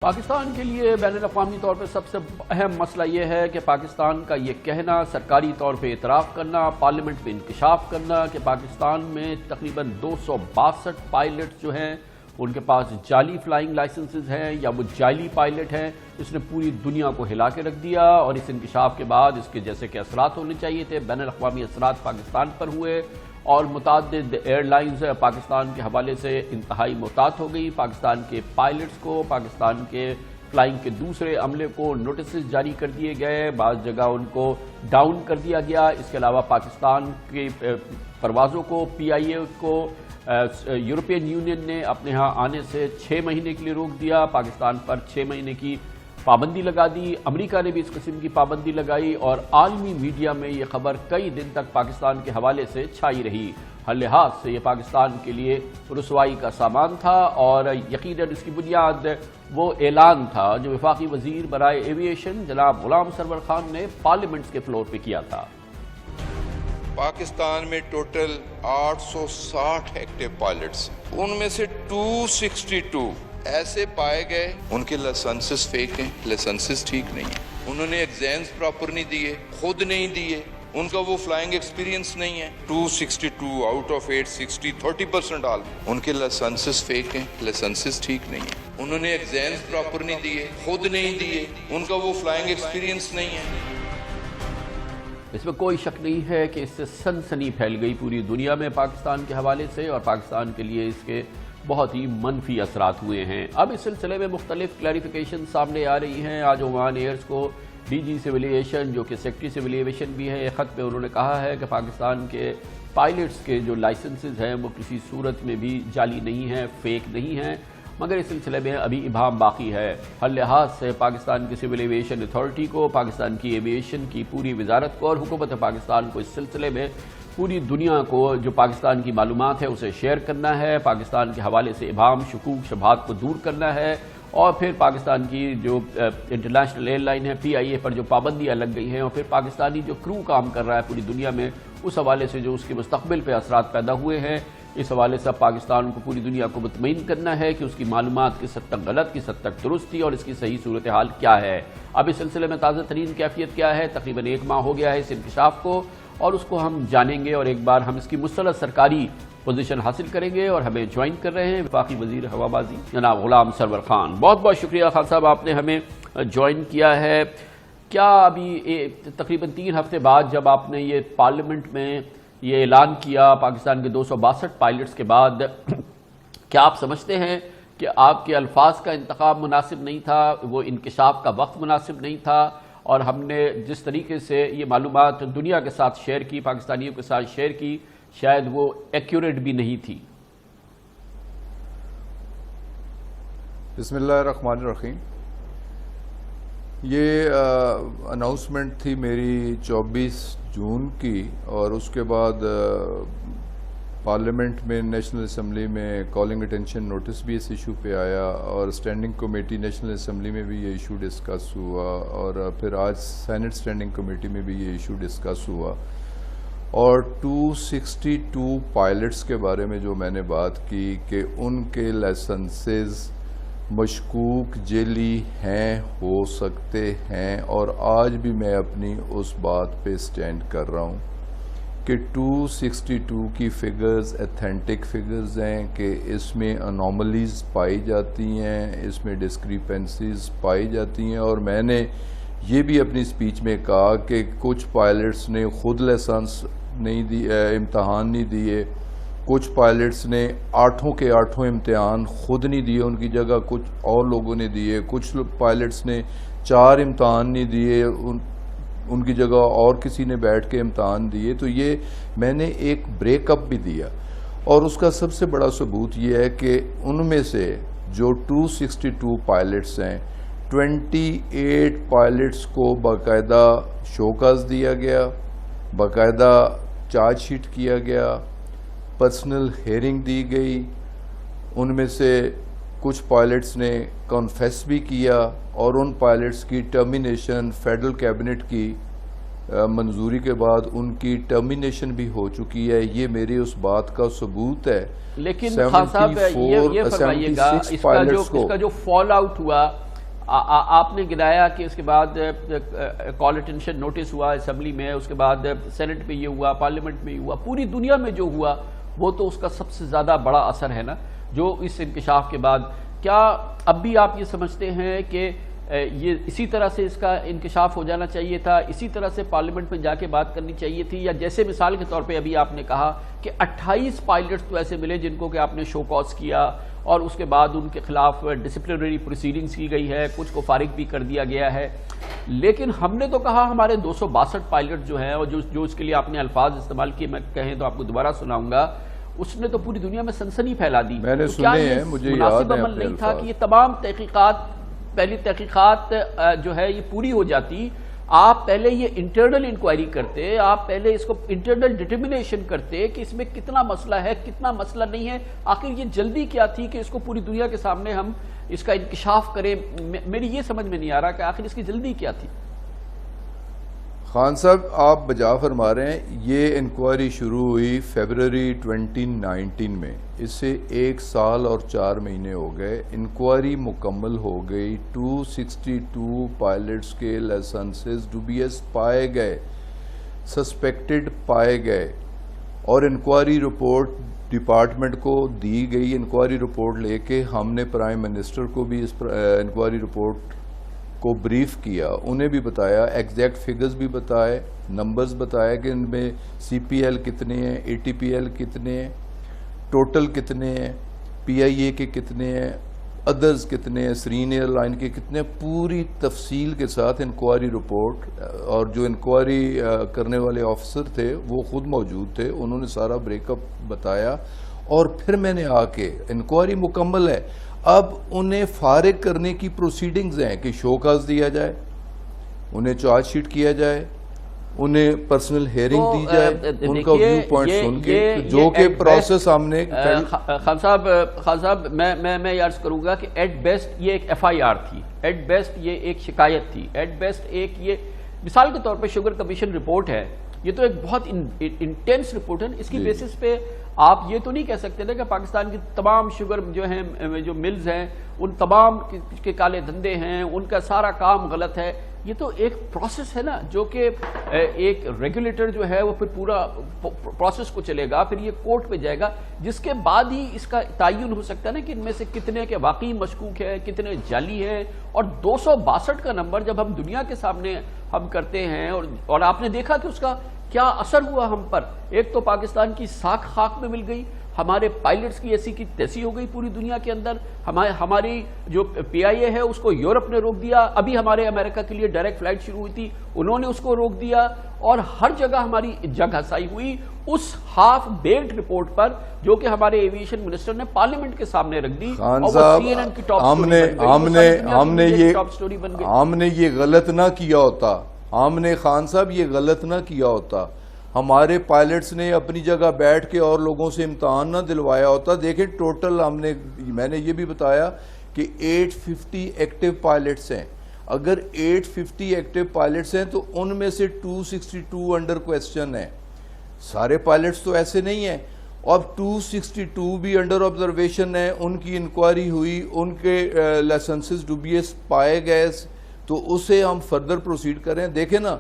پاکستان کے لیے بین الاقوامی طور پہ سب سے اہم مسئلہ یہ ہے کہ پاکستان کا یہ کہنا، سرکاری طور پہ اعتراف کرنا، پارلیمنٹ میں انکشاف کرنا کہ پاکستان میں تقریباً 262 پائلٹ جو ہیں ان کے پاس جعلی فلائنگ لائسنسز ہیں یا وہ جعلی پائلٹ ہیں، اس نے پوری دنیا کو ہلا کے رکھ دیا۔ اور اس انکشاف کے بعد اس کے جیسے کہ اثرات ہونے چاہیے تھے، بین الاقوامی اثرات پاکستان پر ہوئے اور متعدد ایئر لائنز پاکستان کے حوالے سے انتہائی محتاط ہو گئی۔ پاکستان کے پائلٹس کو، پاکستان کے فلائنگ کے دوسرے عملے کو نوٹسز جاری کر دیے گئے، بعض جگہ ان کو ڈاؤن کر دیا گیا۔ اس کے علاوہ پاکستان کی پروازوں کو، پی آئی اے کو یورپین یونین نے اپنے ہاں آنے سے 6 مہینے کے لیے روک دیا، پاکستان پر 6 مہینے کی پابندی لگا دی۔ امریکہ نے بھی اس قسم کی پابندی لگائی اور عالمی میڈیا میں یہ خبر کئی دن تک پاکستان کے حوالے سے چھائی رہی۔ ہر لحاظ سے یہ پاکستان کے لیے رسوائی کا سامان تھا اور یقیناً اس کی بنیاد وہ اعلان تھا جو وفاقی وزیر برائے ایویشن جناب غلام سرور خان نے پارلیمنٹ کے فلور پہ کیا تھا۔ پاکستان میں ٹوٹل 860 ایکٹیو پائلٹس، ان میں سے 262 ایسے پائے گئے ان کے لائسنسز فیک ہیں، لائسنسز ٹھیک نہیں ہیں، انہوں نے ایگزامز پراپر نہیں دیے، خود نہیں دیے، ان کا وہ فلائنگ ایکسپیرینس نہیں ہے۔ 262 آؤٹ آف 860 30% آل ان کے لائسنسز فیک ہیں، لائسنسز ٹھیک نہیں ہیں، انہوں نے ایگزامز پراپر نہیں دیے، خود نہیں دیے، ان کا وہ فلائنگ ایکسپیرینس نہیں ہے۔ اس میں کوئی شک نہیں ہے کہ اس سے سنسنی پھیل گئی پوری دنیا میں پاکستان کے حوالے سے اور پاکستان کے لیے اس کے بہت ہی منفی اثرات ہوئے ہیں۔ اب اس سلسلے میں مختلف کلیریفیکیشن سامنے آ رہی ہیں۔ آج عمان ایئرز کو ڈی جی سول ایویشن جو کہ سیکٹری سول ایویشن بھی ہے، ایک خط پہ انہوں نے کہا ہے کہ پاکستان کے پائلٹس کے جو لائسنسز ہیں وہ کسی صورت میں بھی جعلی نہیں ہیں، فیک نہیں ہیں، مگر اس سلسلے میں ابھی ابہام باقی ہے۔ ہر لحاظ سے پاکستان کی سول ایویشن اتھارٹی کو، پاکستان کی ایویشن کی پوری وزارت کو اور حکومت پاکستان کو اس سلسلے میں پوری دنیا کو جو پاکستان کی معلومات ہے اسے شیئر کرنا ہے، پاکستان کے حوالے سے ابہام، شکوک، شبہات کو دور کرنا ہے اور پھر پاکستان کی جو انٹرنیشنل ایئر لائن ہے پی آئی اے پر جو پابندیاں لگ گئی ہیں اور پھر پاکستانی جو کرو کام کر رہا ہے پوری دنیا میں، اس حوالے سے جو اس کے مستقبل پہ اثرات پیدا ہوئے ہیں، اس حوالے سے پاکستان کو پوری دنیا کو مطمئن کرنا ہے کہ اس کی معلومات کس حد تک غلط، کس حد تک درست تھی اور اس کی صحیح صورتحال کیا ہے۔ اب اس سلسلے میں تازہ ترین کیفیت کیا ہے؟ تقریباً 1 ماہ ہو گیا ہے اس انکشاف کو اور اس کو ہم جانیں گے اور ایک بار ہم اس کی مستند سرکاری پوزیشن حاصل کریں گے اور ہمیں جوائن کر رہے ہیں وفاقی وزیر ہوابازی جناب غلام سرور خان۔ بہت بہت شکریہ خان صاحب، آپ نے ہمیں جوائن کیا ہے۔ کیا ابھی تقریباً 3 ہفتے بعد جب آپ نے یہ پارلیمنٹ میں یہ اعلان کیا پاکستان کے 262 پائلٹس کے بعد، کیا آپ سمجھتے ہیں کہ آپ کے الفاظ کا انتخاب مناسب نہیں تھا، وہ انکشاف کا وقت مناسب نہیں تھا اور ہم نے جس طریقے سے یہ معلومات دنیا کے ساتھ شیئر کی، پاکستانیوں کے ساتھ شیئر کی، شاید وہ ایکیوریٹ بھی نہیں تھی؟ بسم اللہ الرحمن الرحیم۔ یہ اناؤنسمنٹ تھی میری 24 جون کی اور اس کے بعد پارلیمنٹ میں نیشنل اسمبلی میں کالنگ اٹینشن نوٹس بھی اس ایشو پہ آیا اور اسٹینڈنگ کمیٹی نیشنل اسمبلی میں بھی یہ ایشو ڈسکس ہوا اور پھر آج سینٹ اسٹینڈنگ کمیٹی میں بھی یہ ایشو ڈسکس ہوا اور 262 پائلٹس کے بارے میں جو میں نے بات کی کہ ان کے لائسنسز مشکوک جعلی ہیں، ہو سکتے ہیں، اور آج بھی میں اپنی اس بات پہ سٹینڈ کر رہا ہوں کہ 262 کی فگرز ایتھینٹک فگرز ہیں کہ اس میں انوملیز پائی جاتی ہیں، اس میں ڈسکریپنسیز پائی جاتی ہیں اور میں نے یہ بھی اپنی سپیچ میں کہا کہ کچھ پائلٹس نے خود لائسنس نہیں دی، امتحان نہیں دیے، کچھ پائلٹس نے 8 کے 8 امتحان خود نہیں دیے، ان کی جگہ کچھ اور لوگوں نے دیے، کچھ پائلٹس نے 4 امتحان نہیں دیے، ان کی جگہ اور کسی نے بیٹھ کے امتحان دیے۔ تو یہ میں نے ایک بریک اپ بھی دیا اور اس کا سب سے بڑا ثبوت یہ ہے کہ ان میں سے جو 262 پائلٹس ہیں 28 پائلٹس کو باقاعدہ شوکاز دیا گیا، باقاعدہ چارج شیٹ کیا گیا، پرسنل ہیئرنگ دی گئی، ان میں سے کچھ پائلٹس نے کنفیس بھی کیا اور ان پائلٹس کی ٹرمینیشن فیڈرل کیبنٹ کی منظوری کے بعد ان کی ٹرمینیشن بھی ہو چکی ہے۔ یہ میری اس بات کا ثبوت ہے۔ لیکن خان صاحب یہ فرمائیے گا اس کا جو فال آؤٹ ہوا آپ نے گنایا کہ اس کے بعد کال اٹینشن نوٹس ہوا اسمبلی میں، اس کے بعد سینٹ میں یہ ہوا، پارلیمنٹ میں یہ ہوا، پوری دنیا میں جو ہوا وہ تو اس کا سب سے زیادہ بڑا اثر ہے نا جو اس انکشاف کے بعد. کیا اب بھی آپ یہ سمجھتے ہیں کہ یہ اسی طرح سے اس کا انکشاف ہو جانا چاہیے تھا، اسی طرح سے پارلیمنٹ میں جا کے بات کرنی چاہیے تھی، یا جیسے مثال کے طور پہ ابھی آپ نے کہا کہ 28 پائلٹس تو ایسے ملے جن کو کہ آپ نے شو کاز کیا اور اس کے بعد ان کے خلاف ڈسپلنری پروسیڈنگز کی گئی ہے، کچھ کو فارغ بھی کر دیا گیا ہے، لیکن ہم نے تو کہا ہمارے 262 پائلٹ جو ہیں اور جو اس کے لیے آپ نے الفاظ استعمال کیے، میں کہیں تو آپ کو دوبارہ سناؤں گا، اس نے تو پوری دنیا میں سنسنی پھیلا دی. میں نے کیا سنے یہ ہیں، مجھے مناسب یاد ہے عمل اپنے نہیں تھا الفاظ کہ یہ تمام تحقیقات، پہلی تحقیقات جو ہے یہ پوری ہو جاتی، آپ پہلے یہ انٹرنل انکوائری کرتے، آپ پہلے اس کو انٹرنل ڈٹرمنیشن کرتے کہ اس میں کتنا مسئلہ ہے کتنا مسئلہ نہیں ہے، آخر یہ جلدی کیا تھی کہ اس کو پوری دنیا کے سامنے ہم اس کا انکشاف کریں؟ میری یہ سمجھ میں نہیں آ رہا کہ آخر اس کی جلدی کیا تھی. خان صاحب آپ بجا فرما رہے ہیں، یہ انکوائری شروع ہوئی فیبروری 2019 میں، اس سے 1 سال اور 4 مہینے ہو گئے. انکوائری مکمل ہو گئی، 262 پائلٹس کے لائسنسز ڈوبیس پائے گئے، سسپیکٹڈ پائے گئے، اور انکوائری رپورٹ ڈپارٹمنٹ کو دی گئی. انکوائری رپورٹ لے کے ہم نے پرائم منسٹر کو بھی اس انکوائری رپورٹ کو بریف کیا، انہیں بھی بتایا، ایگزیکٹ فگرز بھی بتائے، نمبرز بتایا کہ ان میں سی پی ایل کتنے ہیں، اے ٹی پی ایل کتنے ہیں، ٹوٹل کتنے ہیں، پی آئی اے کے کتنے ہیں، ادرز کتنے ہیں، سرین ایئر لائن کے کتنے، پوری تفصیل کے ساتھ انکوائری رپورٹ. اور جو انکوائری کرنے والے آفیسر تھے وہ خود موجود تھے، انہوں نے سارا بریک اپ بتایا. اور پھر میں نے آ کے انکوائری مکمل ہے، اب انہیں فارغ کرنے کی پروسیڈنگز ہیں کہ شو کاز دیا جائے، انہیں چارج شیٹ کیا جائے، انہیں پرسنل ہیئرنگ دی جائے، ان کا ویو پوائنٹ سن کے، جو کہ پروسیس ہم نے. خان صاحب میں عرض کروں گا کہ ایٹ بیسٹ یہ ایک ایف آئی آر تھی، ایٹ بیسٹ یہ ایک شکایت تھی، ایٹ بیسٹ ایک یہ مثال کے طور پہ شوگر کمیشن رپورٹ ہے، یہ تو ایک بہت انٹینس رپورٹ ہے. اس کی بیسس پہ آپ یہ تو نہیں کہہ سکتے نا کہ پاکستان کی تمام شوگر جو ہیں جو ملز ہیں ان تمام کے کالے دھندے ہیں، ان کا سارا کام غلط ہے. یہ تو ایک پروسیس ہے نا جو کہ ایک ریگولیٹر جو ہے وہ پھر پورا پروسیس کو چلے گا، پھر یہ کورٹ پہ جائے گا، جس کے بعد ہی اس کا تعین ہو سکتا ہے نا کہ ان میں سے کتنے کے واقعی مشکوک ہے، کتنے جعلی ہیں. اور 262 کا نمبر جب ہم دنیا کے سامنے ہم کرتے ہیں اور آپ نے دیکھا کہ اس کا کیا اثر ہوا ہم پر. ایک تو پاکستان کی ساکھ خاک میں مل گئی، ہمارے پائلٹس کی ایسی کی تیسی ہو گئی پوری دنیا کے اندر، ہماری جو پی آئی اے ہے اس کو یورپ نے روک دیا، ابھی ہمارے امریکہ کے لیے ڈائریکٹ فلائٹ شروع ہوئی تھی انہوں نے اس کو روک دیا، اور ہر جگہ ہماری جگ ہسائی ہوئی اس ہاف بیکڈ رپورٹ پر جو کہ ہمارے ایویشن منسٹر نے پارلیمنٹ کے سامنے رکھ دی. خان صاحب ہم نے یہ غلط نہ کیا ہوتا، ہم نے خان صاحب یہ غلط نہ کیا ہوتا، ہمارے پائلٹس نے اپنی جگہ بیٹھ کے اور لوگوں سے امتحان نہ دلوایا ہوتا. دیکھیں ٹوٹل میں نے یہ بھی بتایا کہ 850 ایکٹیو پائلٹس ہیں. اگر 850 ایکٹیو پائلٹس ہیں تو ان میں سے 262 انڈر کویسچن ہیں. سارے پائلٹس تو ایسے نہیں ہیں، اب 262 بھی انڈر آبزرویشن ہیں، ان کی انکوائری ہوئی، ان کے لائسنسز ڈوبیس پائے گئے تو اسے ہم فردر پروسیڈ کریں. دیکھیں نا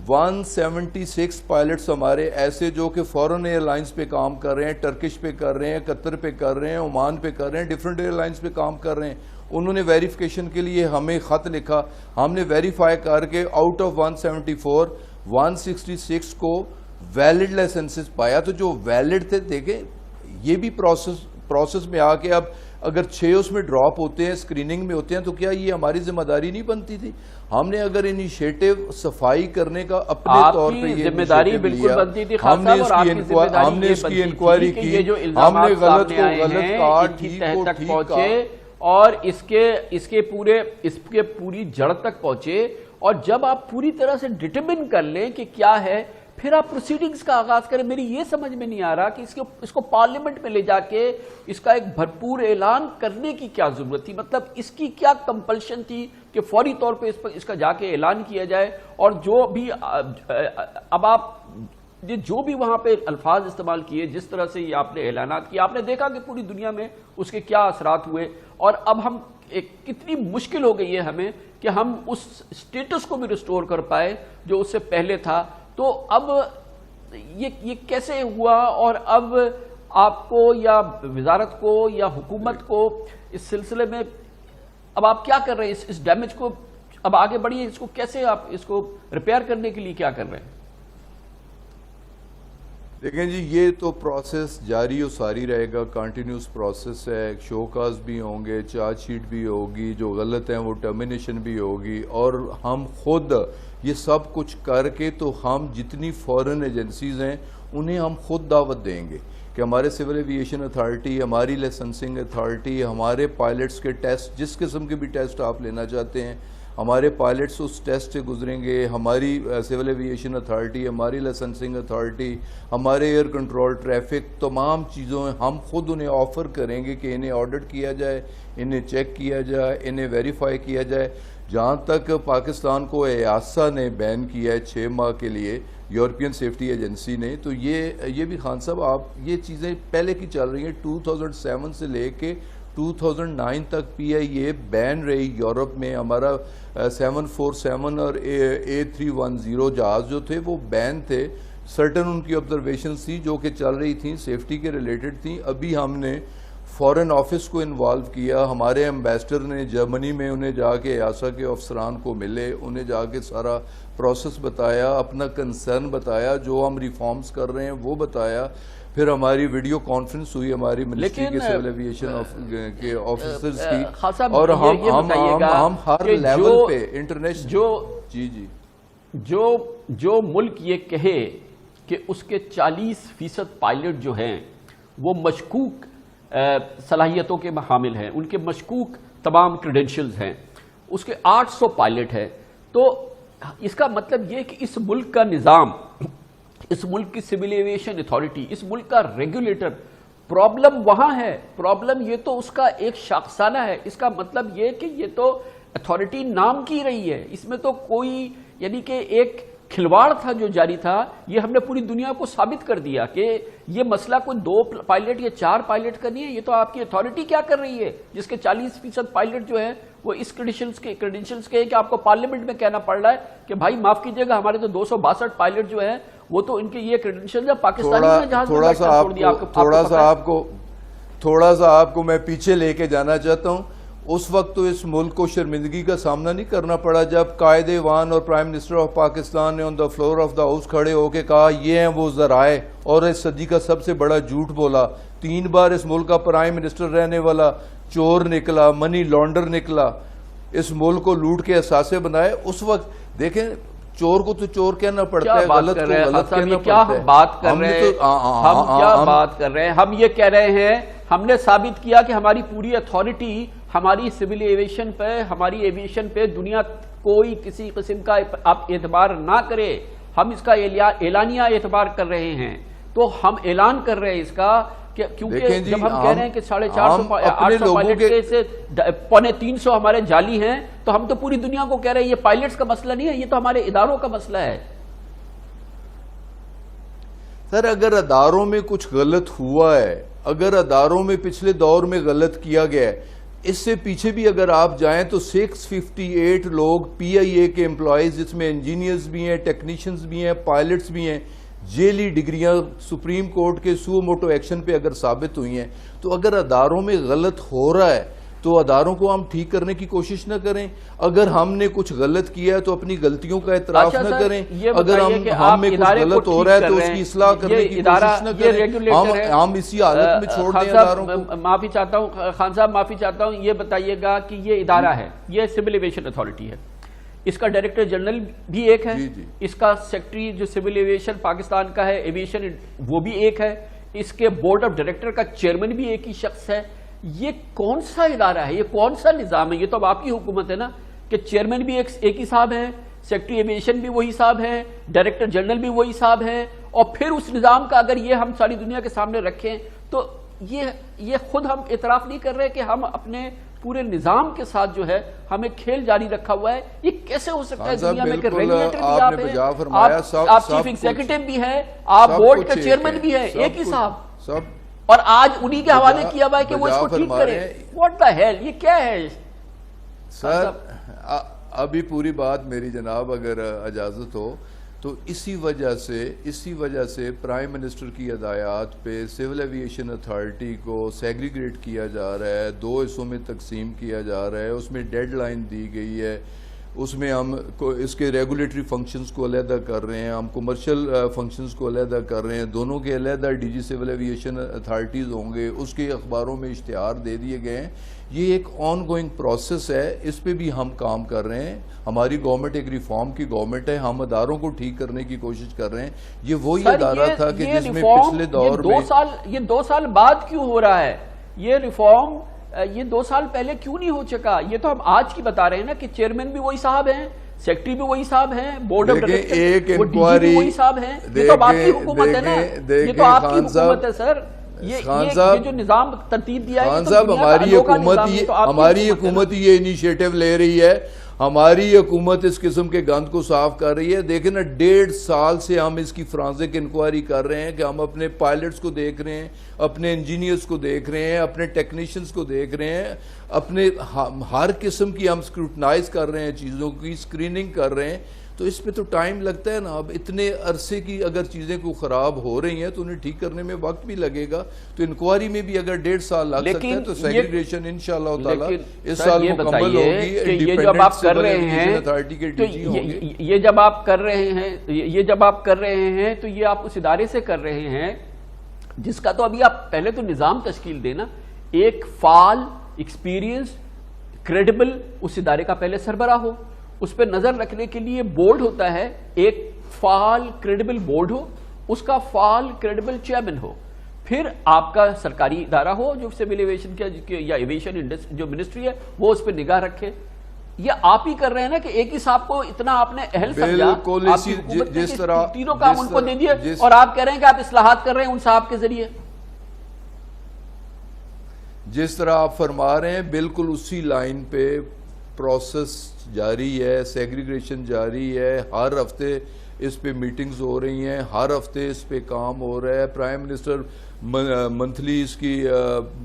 176 پائلٹس ہمارے ایسے جو کہ فورن ایئر لائنز پہ کام کر رہے ہیں، ٹرکش پہ کر رہے ہیں، قطر پہ کر رہے ہیں، عمان پہ کر رہے ہیں، ڈیفرنٹ ایئر لائنز پہ کام کر رہے ہیں. انہوں نے ویریفیکیشن کے لیے ہمیں خط لکھا، ہم نے ویریفائی کر کے آؤٹ آف 174 166 کو ویلڈ لائسنسز پایا. تو جو ویلڈ تھے، دیکھیں یہ بھی پروسیس میں آ کے اب اگر 6 اس میں ڈراپ ہوتے ہیں، اسکریننگ میں ہوتے ہیں، تو کیا یہ ہماری ذمہ داری نہیں بنتی تھی؟ ہم نے اگر انیشیٹو صفائی کرنے کا اپنے طور پہ یہ ذمہ داری بالکل بنتی تھی خان صاحب، اور آپ کی ذمہ داری یہ بنتی تھی کہ یہ جو الزامات سامنے آئے ہیں ان کی تہ تک پہنچے اور اس کے پوری جڑ تک پہنچے. اور جب آپ پوری طرح سے ڈٹرمن کر لیں کہ کیا ہے، پھر آپ پروسیڈنگز کا آغاز کریں. میری یہ سمجھ میں نہیں آ رہا کہ اس کو پارلیمنٹ میں لے جا کے اس کا ایک بھرپور اعلان کرنے کی کیا ضرورت تھی. مطلب اس کی کیا کمپلشن تھی کہ فوری طور پہ اس کا جا کے اعلان کیا جائے. اور جو بھی اب آپ جو بھی وہاں پہ الفاظ استعمال کیے، جس طرح سے یہ آپ نے اعلانات کیے، آپ نے دیکھا کہ پوری دنیا میں اس کے کیا اثرات ہوئے. اور اب ہم کتنی مشکل ہو گئی ہے ہمیں کہ ہم اس سٹیٹس کو بھی ریسٹور کر پائے جو اس سے پہلے تھا. تو اب یہ کیسے ہوا, اور اب آپ کو یا وزارت کو یا حکومت کو اس سلسلے میں اب آپ کیا کر رہے ہیں؟ اس ڈیمیج کو اب آگے بڑھیے, اس کو کیسے آپ اس کو ریپیئر کرنے کے لیے کیا کر رہے ہیں؟ دیکھیں جی, یہ تو پروسیس جاری و ساری رہے گا, کنٹینیوس پروسیس ہے. شوکاز بھی ہوں گے, چارج شیٹ بھی ہوگی, جو غلط ہیں وہ ٹرمینیشن بھی ہوگی, اور ہم خود یہ سب کچھ کر کے تو ہم جتنی فورن ایجنسیز ہیں انہیں ہم خود دعوت دیں گے کہ ہمارے سول ایویشن اتھارٹی, ہماری لائسنسنگ اتھارٹی, ہمارے پائلٹس کے ٹیسٹ, جس قسم کے بھی ٹیسٹ آپ لینا چاہتے ہیں, ہمارے پائلٹس اس ٹیسٹ سے گزریں گے. ہماری سول ایویشن اتھارٹی, ہماری لائسنسنگ اتھارٹی, ہمارے ایئر کنٹرول, ٹریفک, تمام چیزوں ہم خود انہیں آفر کریں گے کہ انہیں آڈٹ کیا جائے, انہیں چیک کیا جائے, انہیں ویریفائی کیا جائے. جہاں تک پاکستان کو ایاسا نے بین کیا ہے 6 ماہ کے لیے, یورپین سیفٹی ایجنسی نے, تو یہ بھی خان صاحب آپ یہ چیزیں پہلے کی چل رہی ہیں. 2007 سے لے کے 2009 تک پی آئی اے بین رہی یورپ میں. ہمارا 747 اور A310 جہاز جو تھے وہ بین تھے. سرٹن ان کی آبزرویشنز تھی جو کہ چل رہی تھیں, سیفٹی کے ریلیٹڈ تھیں. ابھی ہم نے فورن آفس کو انوالو کیا, ہمارے ایمبیسڈر نے جرمنی میں انہیں جا کے ایاسا کے افسران کو ملے, انہیں جا کے سارا پروسیس بتایا, اپنا کنسرن بتایا, جو ہم ریفارمز کر رہے ہیں وہ بتایا. پھر ہماری ویڈیو کانفرنس ہوئی ہماری منسٹری کے سول ایویشن کے آفیسرز کی, اور ہم ہر لیول پہ انٹرنیشنل جو ملک یہ کہے کہ اس کے 40% پائلٹ جو ہیں وہ مشکوک صلاحیتوں کے حامل ہیں, ان کے مشکوک تمام کریڈینشلز ہیں, اس کے 800 پائلٹ ہیں, تو اس کا مطلب یہ کہ اس ملک کا نظام, اس ملک کی سول ایویشن اتھارٹی, اس ملک کا ریگولیٹر, پرابلم وہاں ہے. پرابلم یہ تو اس کا ایک شاخسانہ ہے. اس کا مطلب یہ کہ یہ تو اتھارٹی نام کی رہی ہے, اس میں تو کوئی یعنی کہ ایک کھلواڑ تھا جو جاری تھا. یہ ہم نے پوری دنیا کو ثابت کر دیا کہ یہ مسئلہ کوئی 2 پائلٹ یا 4 پائلٹ کا نہیں ہے, یہ تو آپ کی اتھارٹی کیا کر رہی ہے, جس کے 40% پائلٹ جو ہے وہ اس کریڈینشلز کے کہ آپ کو پارلیمنٹ میں کہنا پڑ رہا ہے کہ بھائی معاف کیجئے گا, ہمارے تو 262 پائلٹ جو ہیں وہ تو ان کے یہ کریڈینشلز ہیں. پاکستانی نے جہاز میں بیٹھنا چھوڑ دیا. تھوڑا سا آپ کو میں پیچھے لے کے جانا چاہتا ہوں. اس وقت تو اس ملک کو شرمندگی کا سامنا نہیں کرنا پڑا جب قائد ایوان اور پرائم منسٹر آف پاکستان نے on the floor of the house کھڑے ہو کے کہا یہ ہیں وہ ذرائع, اور اس صدی کا سب سے بڑا جھوٹ بولا. 3 بار اس ملک کا پرائم منسٹر رہنے والا چور نکلا, منی لانڈر نکلا, اس ملک کو لوٹ کے اثاثے بنائے. اس وقت دیکھیں چور کو تو چور کہنا پڑتا ہے, غلط کو غلط کہنا پڑتا ہے. ہم کیا بات کر رہے ہیں؟ ہم یہ کہہ رہے ہیں, ہم نے ثابت کیا کہ ہماری پوری اتھارٹی ہماری سول ایویشن پہ, ہماری ایویشن پہ دنیا کوئی کسی قسم کا آپ اعتبار نہ کرے. ہم اس کا اعلانیہ اعتبار کر رہے ہیں, تو ہم اعلان کر رہے ہیں اس کا کہ کیونکہ جب ہم کہہ رہے ہیں کہ 450 پائلٹ سے 250 ہمارے جعلی ہیں, تو ہم تو پوری دنیا کو کہہ رہے ہیں یہ پائلٹس کا مسئلہ نہیں ہے, یہ تو ہمارے اداروں کا مسئلہ ہے. سر اگر اداروں میں کچھ غلط ہوا ہے, اگر اداروں میں پچھلے دور میں غلط کیا گیا ہے, اس سے پیچھے بھی اگر آپ جائیں تو 658 لوگ پی آئی اے کے امپلائیز, جس میں انجینئرز بھی ہیں, ٹیکنیشنز بھی ہیں, پائلٹس بھی ہیں, جیلی ڈگریاں سپریم کورٹ کے سو موٹو ایکشن پہ اگر ثابت ہوئی ہیں, تو اگر اداروں میں غلط ہو رہا ہے تو اداروں کو ہم ٹھیک کرنے کی کوشش نہ کریں. اگر ہم نے کچھ غلط کیا ہے تو اپنی غلطیوں کا اعتراف نہ کریں. اگر ہم میں کچھ غلط ہو رہا ہے تو اس کی اصلاح کرنے کی کوشش نہ کریں. ہم اسی حالت میں چھوڑ دیں اداروں کو. معافی چاہتا ہوں خان صاحب, معافی چاہتا ہوں, یہ بتائیے گا کہ یہ ادارہ ہے, یہ سول ایویشن اتھارٹی ہے, اس کا ڈائریکٹر جنرل بھی ایک ہے, اس کا سیکرٹری جو سول ایویشن پاکستان کا ہے ایویشن وہ بھی ایک ہے, اس کے بورڈ آف ڈائریکٹر کا چیئرمین بھی ایک ہی شخص ہے. یہ کون سا ادارہ ہے, یہ کون سا نظام ہے؟ یہ تو اب آپ کی حکومت ہے نا کہ چیئرمین بھی ایک ہی صاحب ہے, سیکرٹری ایویشن بھی وہی صاحب ہے, ڈائریکٹر جنرل بھی وہی صاحب ہے, اور پھر اس نظام کا اگر یہ ہم ساری دنیا کے سامنے رکھیں تو یہ خود ہم اعتراف نہیں کر رہے کہ ہم اپنے پورے نظام کے ساتھ جو ہے ہمیں کھیل جاری رکھا ہوا ہے. یہ کیسے ہو سکتا ہے دنیا میں کہ ریگولیٹر بھی آپ ہیں, آپ چیف ایگزیکٹو بھی ہیں, آپ بورڈ کے چیئرمین بھی ہیں, ایک ہی صاحب, اور آج انہی کے حوالے کیا ہوا ہے کہ وہ اس کو ٹھیک کرے. واٹ دا ہیل, یہ کیا ہے؟ سر ابھی پوری بات میری جناب اگر اجازت ہو تو اسی وجہ سے پرائم منسٹر کی ہدایات پہ سول ایویشن اتھارٹی کو سیگریگیٹ کیا جا رہا ہے، 2 حصوں میں تقسیم کیا جا رہا ہے، اس میں ڈیڈ لائن دی گئی ہے، اس میں ہم اس کے ریگولیٹری فنکشنز کو علیحدہ کر رہے ہیں، ہم کمرشل فنکشنز کو علیحدہ کر رہے ہیں، دونوں کے علیحدہ D G civil aviation authorities ہوں گے، اس کے اخباروں میں اشتہار دے دیے گئے ہیں۔ یہ ایک آن گوئنگ پروسیس ہے، اس پہ بھی ہم کام کر رہے ہیں۔ ہماری گورنمنٹ ایک ریفارم کی گورنمنٹ ہے، ہم اداروں کو ٹھیک کرنے کی کوشش کر رہے ہیں۔ یہ وہی ادارہ تھا کہ جس میں پچھلے دور میں یہ 2 سال بعد کیوں ہو رہا ہے یہ ریفارم؟ یہ 2 سال پہلے کیوں نہیں ہو چکا؟ یہ تو ہم آج کی بتا رہے ہیں نا کہ چیئرمین بھی وہی صاحب ہیں، سیکٹری بھی وہی صاحب ہیں، بورڈ آف ڈائریکٹر وہ ڈی جی بھی وہی صاحب ہیں۔ یہ تو آپ کی حکومت ہے نا، یہ تو آپ کی حکومت ہے سر۔ یہ جو نظام ترتیب دیا ہے، خان صاحب ہماری حکومت یہ انیشیٹو لے رہی ہے، ہماری حکومت اس قسم کے گند کو صاف کر رہی ہے۔ دیکھیں نا 1.5 سال سے ہم اس کی فرانزک انکوائری کر رہے ہیں کہ ہم اپنے پائلٹس کو دیکھ رہے ہیں، اپنے انجینئرز کو دیکھ رہے ہیں، اپنے ٹیکنیشینز کو دیکھ رہے ہیں، اپنے ہر قسم کی ہم اسکروٹنائز کر رہے ہیں، چیزوں کی اسکریننگ کر رہے ہیں۔ تو اس میں تو ٹائم لگتا ہے نا۔ اب اتنے عرصے کی اگر چیزیں کو خراب ہو رہی ہیں تو انہیں ٹھیک کرنے میں وقت بھی لگے گا۔ تو انکوائری میں بھی اگر 1.5 سال لگ سکتا ہے تو سیگریگیشن انشاءاللہ تعالی اس سال مکمل ہوگی۔ یہ جب آپ کر رہے ہیں یہ جب آپ کر رہے ہیں تو یہ آپ اس ادارے سے کر رہے ہیں جس کا تو ابھی آپ پہلے تو نظام تشکیل دینا، ایک فعال، ایکسپیرینس، کریڈیبل اس ادارے کا پہلے سربراہ ہو، اس پہ نظر رکھنے کے لیے بورڈ ہوتا ہے، ایک فعال کریڈیبل بورڈ ہو، اس کا فعال کریڈیبل چیئرمین ہو، پھر آپ کا سرکاری ادارہ ہو جو سول ایویشن یا ایویشن جو منسٹری ہے وہ اس پہ نگاہ رکھے۔ یہ آپ ہی کر رہے ہیں نا کہ ایک ہی صاحب کو اتنا آپ نے اہل سمجھا، تینوں کام ان کو دے دیے اور آپ کہہ رہے ہیں کہ آپ اصلاحات کر رہے ہیں ان صاحب کے ذریعے۔ جس طرح آپ فرما رہے ہیں بالکل اسی لائن پہ پروسیس جاری ہے، سیگریگیشن جاری ہے، ہر ہفتے اس پہ میٹنگز ہو رہی ہیں، ہر ہفتے اس پہ کام ہو رہا ہے۔ پرائم منسٹر منتھلی اس کی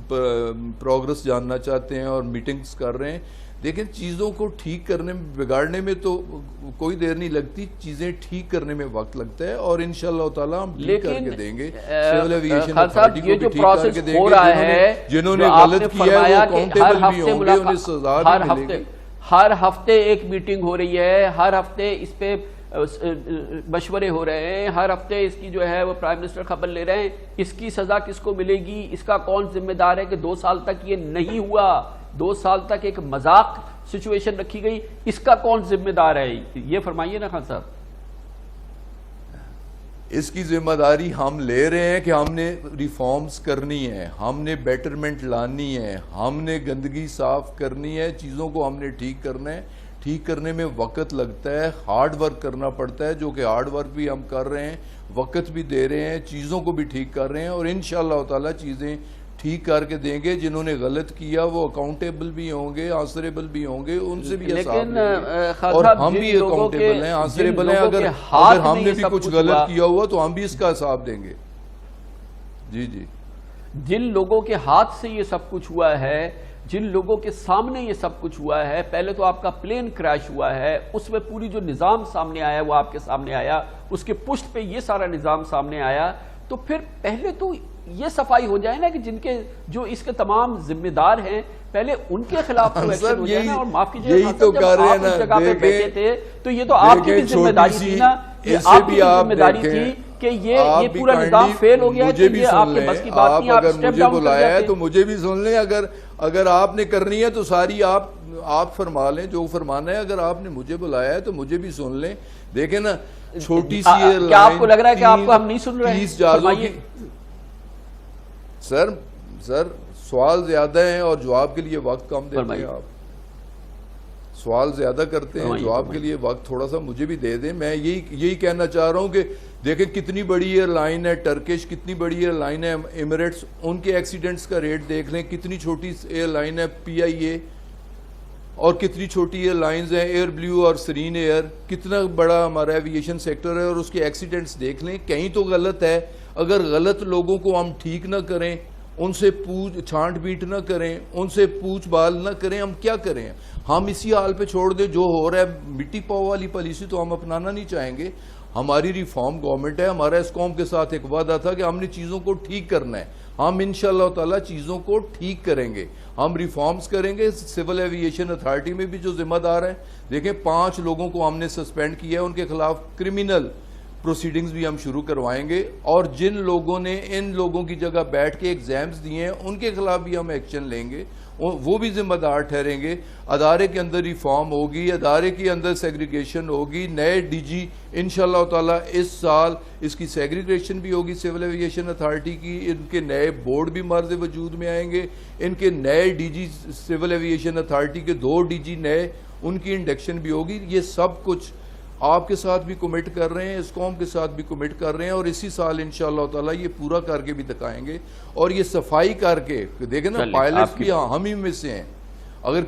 پروگرس جاننا چاہتے ہیں اور میٹنگز کر رہے ہیں۔ دیکھیں چیزوں کو ٹھیک کرنے بگاڑنے میں تو کوئی دیر نہیں لگتی، چیزیں ٹھیک کرنے میں وقت لگتا ہے اور انشاءاللہ تعالی ہم ٹھیک کر کے دیں گے۔ سول ایویشن اتھارٹی کو بھی ٹھیک کر کے دیں گے، جنہوں نے غلط کیا ہے وہ اکاؤنٹیبل بھی ہوں گے، انہیں سزا بھی ملے گی۔ ہر ہفتے ایک میٹنگ ہو رہی ہے، ہر ہفتے اس پہ مشورے ہو رہے ہیں، ہر ہفتے اس کی جو ہے وہ پرائم منسٹر خبر لے رہے ہیں، اس کی سزا کس کو ملے گی، اس کا کون ذمہ دار ہے کہ 2 سال تک یہ نہیں ہوا، 2 سال تک ایک مذاق سچویشن رکھی گئی، اس کا کون ذمہ دار ہے؟ یہ فرمائیے نا خان صاحب۔ اس کی ذمہ داری ہم لے رہے ہیں کہ ہم نے ریفارمز کرنی ہے، ہم نے بیٹرمنٹ لانی ہے، ہم نے گندگی صاف کرنی ہے، چیزوں کو ہم نے ٹھیک کرنا ہے۔ ٹھیک کرنے میں وقت لگتا ہے، ہارڈ ورک کرنا پڑتا ہے، جو کہ ہارڈ ورک بھی ہم کر رہے ہیں، وقت بھی دے رہے ہیں، چیزوں کو بھی ٹھیک کر رہے ہیں اور انشاءاللہ تعالی چیزیں ٹھیک کر کے دیں گے۔ جنہوں نے غلط کیا وہ اکاؤنٹیبل بھی ہوں گے، آنسریبل بھی ہوں گے، ان سے بھی حساب لیں گے اور ہم بھی اکاؤنٹیبل ہیں، آنسریبل ہیں۔ اگر ہم نے بھی کچھ غلط کیا ہوا تو ہم بھی اس کا حساب دیں گے۔ جی جی، جن لوگوں کے ہاتھ سے یہ سب کچھ ہوا ہے، جن لوگوں کے سامنے یہ سب کچھ ہوا ہے، پہلے تو آپ کا پلین کریش ہوا ہے، اس میں پوری جو نظام سامنے آیا وہ آپ کے سامنے آیا، اس کے پشت پہ یہ سارا نظام سامنے آیا، تو پھر پہلے تو یہ صفائی ہو جائے نا کہ جن کے جو اس کے تمام ذمہ دار ہیں پہلے ان کے خلاف تو ایکشن ہو جائے نا۔ اور معاف کیجیے یہی تو کر رہے ہیں نا، اس جگہ پہ بیٹھے تھے تو یہ تو آپ کی بھی ذمہ داری تھی نا، یہ آپ کی بھی ذمہ داری تھی کہ یہ پورا نظام فیل ہو گیا ہے، کہ یہ آپ کے بس کی بات نہیں، آپ اسٹیپ ڈاؤن کر بلایا ہے تو مجھے بھی سن لیں۔ اگر آپ نے کرنی ہے تو ساری آپ فرما لیں جو فرمانا ہے، اگر آپ نے مجھے بلایا ہے تو مجھے بھی سن لیں۔ دیکھیں نا چھوٹی سی ایئر لائن، کیا آپ کو لگ رہا ہے کہ آپ کو ہم نہیں سن رہے ہیں؟ فرمائیے سر سوال زیادہ ہیں اور جواب کے لیے وقت کم دیتے ہیں۔ آپ سوال زیادہ کرتے ہیں، جواب کے لیے وقت تھوڑا سا مجھے بھی دے دیں۔ میں یہی کہنا چاہ رہا ہوں کہ دیکھیں کتنی بڑی ایئر لائن ہے ٹرکش، کتنی بڑی ایئر لائن ہے ایمریٹس، ان کے ایکسیڈنٹس کا ریٹ دیکھ لیں، کتنی چھوٹی ایئر لائن ہے پی آئی اے، اور کتنی چھوٹی ایئر لائنز ہیں ایئر بلیو اور سرین ایئر، کتنا بڑا ہمارا ایویشن سیکٹر ہے اور اس کے ایکسیڈنٹس دیکھ لیں۔ کہیں تو غلط ہے، اگر غلط لوگوں کو ہم ٹھیک نہ کریں، ان سے چھانٹ بیٹ نہ کریں, ان سے پوچھ بال نہ کریں, ہم کیا کریں؟ ہم اسی حال پہ چھوڑ دیں جو ہو رہا ہے. مٹی پاؤ والی پالیسی تو ہم اپنانا نہیں چاہیں گے. ہماری ریفارم گورنمنٹ ہے, ہمارا اس قوم کے ساتھ ایک وعدہ تھا کہ ہم نے چیزوں کو ٹھیک کرنا ہے. ہم انشاءاللہ تعالی چیزوں کو ٹھیک کریں گے, ہم ریفارمز کریں گے. سول ایوییشن اتھارٹی میں بھی جو ذمہ دار ہیں, دیکھیں 5 لوگوں کو ہم نے سسپینڈ کیا ہے, ان کے خلاف کرمنل پروسیڈنگز بھی ہم شروع کروائیں گے, اور جن لوگوں نے ان لوگوں کی جگہ بیٹھ کے ایگزامز دیے ہیں ان کے خلاف بھی ہم ایکشن لیں گے, وہ بھی ذمہ دار ٹھہریں گے. ادارے کے اندر ریفارم ہوگی, ادارے کے اندر سیگریگیشن ہوگی. نئے ڈی جی انشاءاللہ تعالی اس سال اس کی سیگریگیشن بھی ہوگی سول ایوییشن اتھارٹی کی. ان کے نئے بورڈ بھی مرز وجود میں آئیں گے. ان کے نئے D G civil aviation authority کے 2 ڈی جی نئے, ان کی انڈکشن بھی ہوگی. یہ سب کچھ آپ کے ساتھ بھی کمٹ کر رہے ہیں, اس قوم کے ساتھ بھی کمٹ کر رہے ہیں, اور اسی سال انشاءاللہ تعالی یہ پورا کر کے بھی دکھائیں گے. اور یہ صفائی کر کے دیکھیں نا, پائلٹس بھی ہم ہی میں سے ہیں. اگر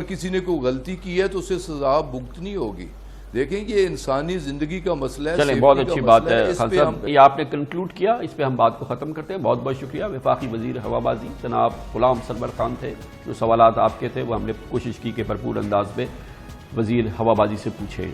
کسی نے کوئی غلطی کی ہے تو اسے سزا بھگتنی ہوگی. دیکھیں یہ انسانی زندگی کا مسئلہ ہے. چلیں, بہت اچھی بات ہے خان صاحب, یہ آپ نے کنکلوڈ کیا, اس پہ ہم بات کو ختم کرتے ہیں. بہت بہت شکریہ. وفاقی وزیر ہوابازی جناب غلام سرور خان تھے. جو سوالات آپ کے تھے وہ ہم نے کوشش کی کہ بھرپور انداز میں وزیر ہوابازی سے پوچھیں.